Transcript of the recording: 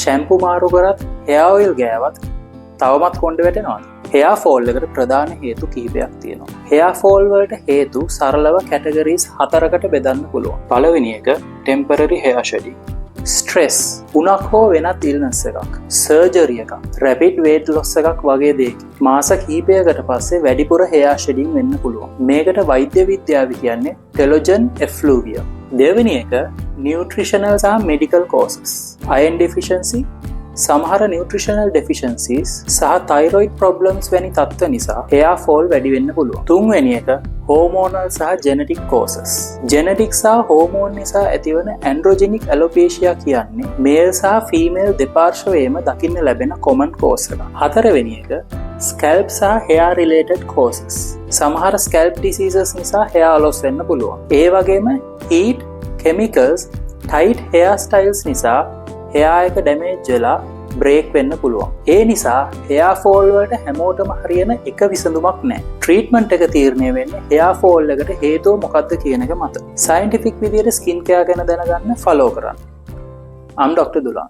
Shampoo මාරු කරත් hair oil ගෑවත් තවමත් කොණ්ඩ වැටෙනවද? hair fall එකට ප්‍රධාන හේතු කිහිපයක් තියෙනවා. hair fall වලට හේතු සරලව categories 4කට බෙදන්න පුළුවන්. පළවෙනි එක temporary hair shedding. ස්ට්‍රෙස්, උණක් හෝ වෙනත් ඉල්නස් එකක්, සර්ජරි එකක්, රැපිඩ් වේට් ලොස් එකක් වගේ දෙයක මාස කිහිපයකට පස්සේ වැඩිපුර hair shedding වෙන්න පුළුවන්. මේකට වෛද්‍ය විද්‍යාව කියන්නේ telogen effluvia. දෙවෙනි එක nutritional සහ medical causes. iron deficiency, සමහර nutritional deficiencies සහ thyroid problems වැනි තත්ත්ව නිසා hair fall වැඩි වෙන්න පුළුවන්. තුන්වෙනි එක hormonal සහ genetic causes. genetic සහ hormone නිසා ඇතිවන androgenic alopecia කියන්නේ male සහ female දෙපාර්ශ්වයේම දකින්න ලැබෙන common cause එකක්. හතරවෙනි එක scalp සහ hair related causes. සමහර scalp diseases නිසා hair loss වෙන්න පුළුවන්. ඒ වගේම heat, chemicals, tight hair styles නිසා hair එක damage වෙලා break වෙන්න පුළුවන්. ඒ නිසා hair fall වලට හැමෝටම හරියන එක විසඳුමක් නැහැ. treatment එක තීරණය වෙන්නේ hair fall එකට හේතුව මොකක්ද කියන එක මත. scientific විදියට skin care ගැන දැනගන්න follow කරන්න. I'm Dr. Dulan.